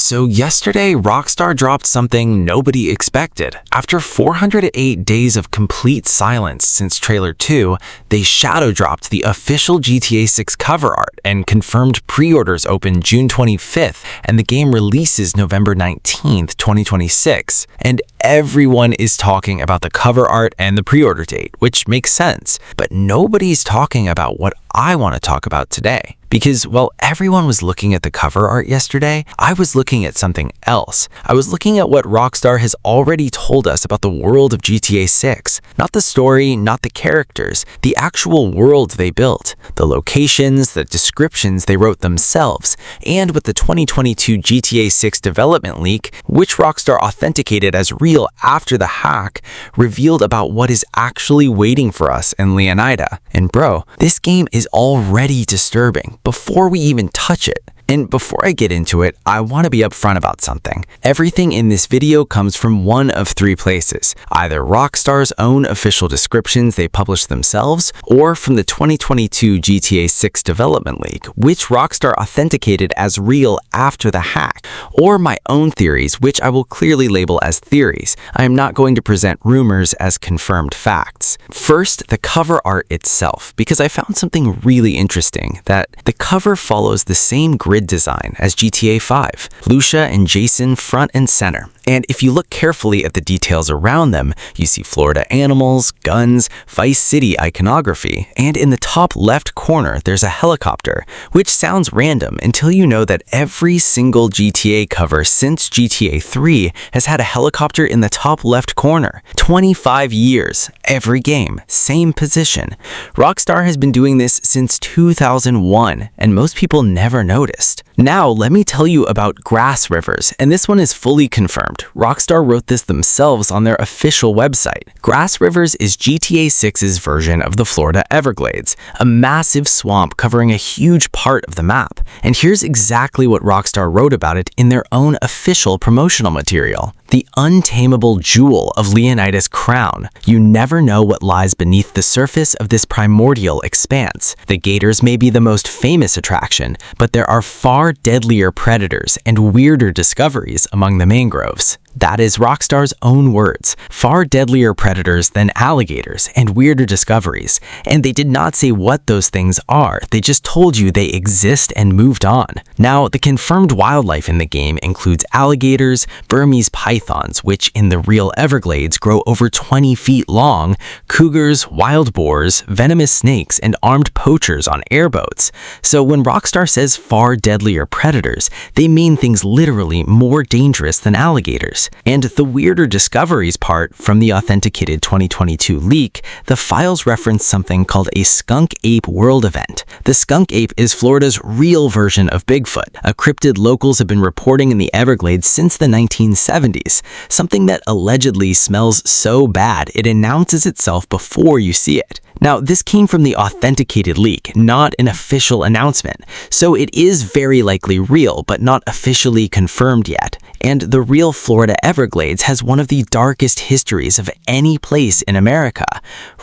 So yesterday, Rockstar dropped something nobody expected. After 408 days of complete silence since Trailer 2, they shadow dropped the official GTA 6 cover art and confirmed pre-orders open June 25th, and the game releases November 19th, 2026. And everyone is talking about the cover art and the pre-order date, which makes sense. But nobody's talking about what I want to talk about today. Because while everyone was looking at the cover art yesterday, I was looking at something else. I was looking at what Rockstar has already told us about the world of GTA 6. Not the story, not the characters, the actual world they built, the locations, the descriptions they wrote themselves, and with the 2022 GTA 6 development leak, which Rockstar authenticated as real after the hack, revealed about what is actually waiting for us in Leonida. And bro, this game is already disturbing before we even touch it. And before I get into it, I want to be upfront about something. Everything in this video comes from one of three places, either Rockstar's own official descriptions they published themselves, or from the 2022 GTA 6 development leak, which Rockstar authenticated as real after the hack, or my own theories, which I will clearly label as theories. I am not going to present rumors as confirmed facts. First, the cover art itself, because I found something really interesting, that the cover follows the same grid design as GTA 5, Lucia and Jason front and center. And if you look carefully at the details around them, you see Florida animals, guns, Vice City iconography, and in the top left corner there's a helicopter, which sounds random until you know that every single GTA cover since GTA 3 has had a helicopter in the top left corner. 25 years, every game, same position. Rockstar has been doing this since 2001, and most people never noticed. Now, let me tell you about Grassrivers, and this one is fully confirmed. Rockstar wrote this themselves on their official website. Grassrivers is GTA 6's version of the Florida Everglades, a massive swamp covering a huge part of the map. And here's exactly what Rockstar wrote about it in their own official promotional material. The untamable jewel of Leonida's crown. You never know what lies beneath the surface of this primordial expanse. The gators may be the most famous attraction, but there are far deadlier predators and weirder discoveries among the mangroves. That is Rockstar's own words. Far deadlier predators than alligators and weirder discoveries. And they did not say what those things are. They just told you they exist and moved on. Now, the confirmed wildlife in the game includes alligators, Burmese pythons, which in the real Everglades grow over 20 feet long, cougars, wild boars, venomous snakes, and armed poachers on airboats. So when Rockstar says far deadlier predators, they mean things literally more dangerous than alligators. And the weirder discoveries part from the authenticated 2022 leak, the files reference something called a skunk ape world event. The skunk ape is Florida's real version of Bigfoot, a cryptid locals have been reporting in the Everglades since the 1970s, something that allegedly smells so bad it announces itself before you see it. Now, this came from the authenticated leak, not an official announcement, so it is very likely real, but not officially confirmed yet. And the real Florida Everglades has one of the darkest histories of any place in America.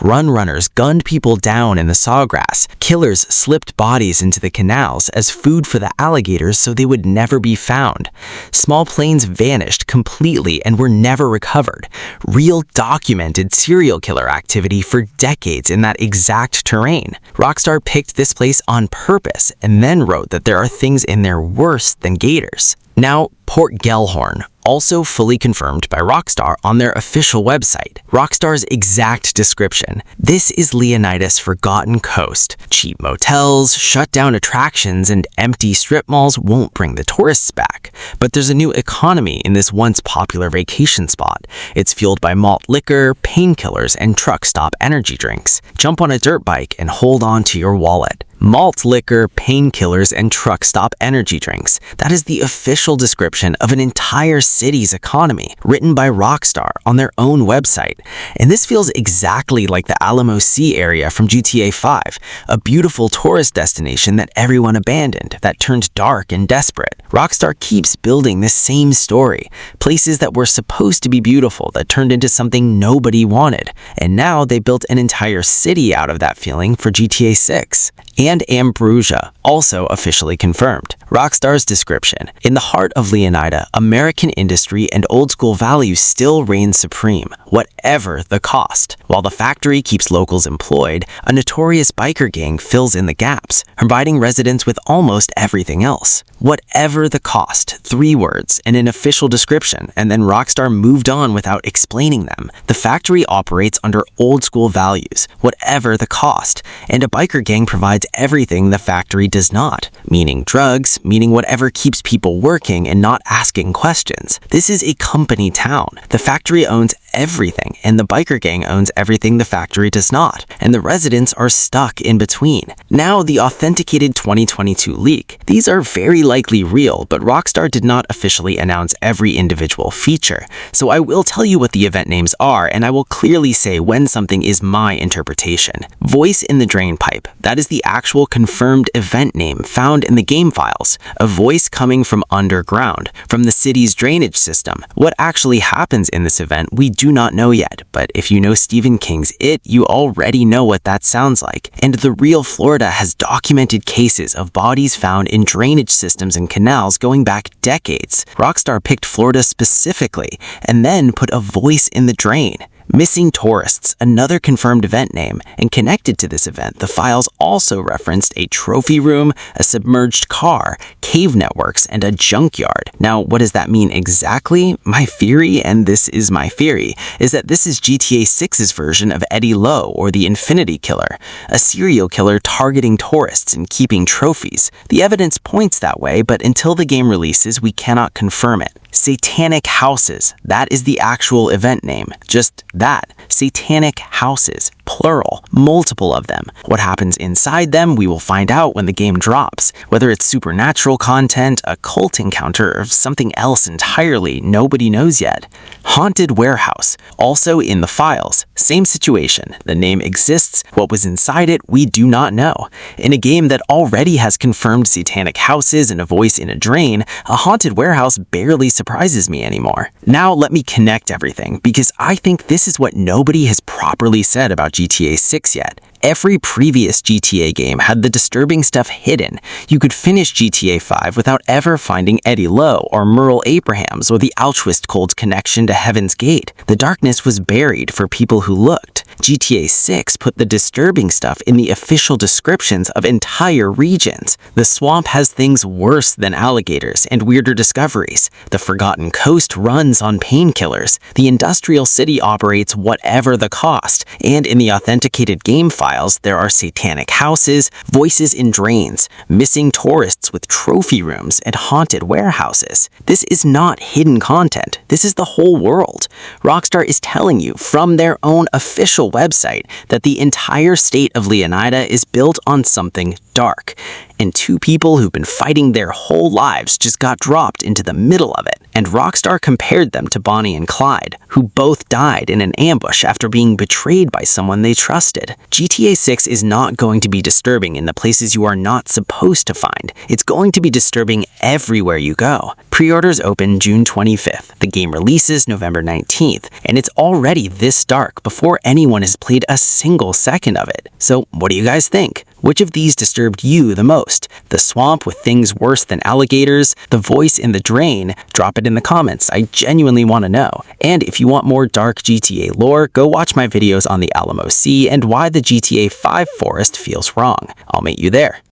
Runners gunned people down in the sawgrass. Killers slipped bodies into the canals as food for the alligators so they would never be found. Small planes vanished completely and were never recovered. Real documented serial killer activity for decades in that exact terrain. Rockstar picked this place on purpose and then wrote that there are things in there worse than gators. Now, Port Gellhorn, also fully confirmed by Rockstar on their official website. Rockstar's exact description. This is Leonida's forgotten coast. Cheap motels, shut down attractions, and empty strip malls won't bring the tourists back. But there's a new economy in this once popular vacation spot. It's fueled by malt liquor, painkillers, and truck stop energy drinks. Jump on a dirt bike and hold on to your wallet. Malt liquor, painkillers, and truck stop energy drinks. That is the official description of an entire city's economy, written by Rockstar on their own website. And this feels exactly like the Alamo Sea area from GTA 5, a beautiful tourist destination that everyone abandoned, that turned dark and desperate. Rockstar keeps building this same story, places that were supposed to be beautiful that turned into something nobody wanted. And now they built an entire city out of that feeling for GTA 6. And Ambrosia, also officially confirmed. Rockstar's description. In the heart of Leonida, American industry and old-school values still reign supreme, whatever the cost. While the factory keeps locals employed, a notorious biker gang fills in the gaps, providing residents with almost everything else. Whatever the cost, 3 words and an official description, and then Rockstar moved on without explaining them. The factory operates under old-school values, whatever the cost, and a biker gang provides everything the factory does not, meaning drugs, meaning whatever keeps people working and not asking questions. This is a company town. The factory owns everything, and the biker gang owns everything the factory does not, and the residents are stuck in between. Now, the authenticated 2022 leak. These are very likely real, but Rockstar did not officially announce every individual feature, so I will tell you what the event names are, and I will clearly say when something is my interpretation. Voice in the drain pipe. That is the actual confirmed event name found in the game files. A voice coming from underground, from the city's drainage system. What actually happens in this event, we do not know yet, but if you know Stephen King's It, you already know what that sounds like. And the real Florida has documented cases of bodies found in drainage systems and canals going back decades. Rockstar picked Florida specifically, and then put a voice in the drain. Missing tourists, another confirmed event name, and connected to this event, the files also referenced a trophy room, a submerged car, cave networks, and a junkyard. Now, what does that mean exactly? My theory, and this is my theory, is that this is GTA 6's version of Eddie Lowe, or the Infinity Killer, a serial killer targeting tourists and keeping trophies. The evidence points that way, but until the game releases, we cannot confirm it. Satanic houses. That is the actual event name. Just that. Satanic houses. Plural. Multiple of them. What happens inside them, we will find out when the game drops. Whether it's supernatural content, a cult encounter, or something else entirely, nobody knows yet. Haunted warehouse. Also in the files. Same situation. The name exists. What was inside it, we do not know. In a game that already has confirmed satanic houses and a voice in a drain, a haunted warehouse barely surprises me anymore. Now let me connect everything, because I think this is what nobody has properly said about GTA 6 yet. Every previous GTA game had the disturbing stuff hidden. You could finish GTA 5 without ever finding Eddie Lowe or Merle Abrahams or the altruist cult's connection to Heaven's Gate. The darkness was buried for people who looked. GTA 6 put the disturbing stuff in the official descriptions of entire regions. The swamp has things worse than alligators and weirder discoveries. The Forgotten Coast runs on painkillers. The industrial city operates whatever the cost, and in the authenticated game files, there are satanic houses, voices in drains, missing tourists with trophy rooms, and haunted warehouses. This is not hidden content. This is the whole world. Rockstar is telling you from their own official website that the entire state of Leonida is built on something dark, and 2 people who've been fighting their whole lives just got dropped into the middle of it. And Rockstar compared them to Bonnie and Clyde, who both died in an ambush after being betrayed by someone they trusted. GTA 6 is not going to be disturbing in the places you are not supposed to find. It's going to be disturbing everywhere you go. Pre-orders open June 25th. The game releases November 19th, and it's already this dark before anyone has played a single second of it. So what do you guys think? Which of these disturbed you the most? The swamp with things worse than alligators? The voice in the drain? Drop it in the comments. I genuinely want to know. And if you want more dark GTA lore, go watch my videos on the Alamo Sea and why the GTA 5 forest feels wrong. I'll meet you there.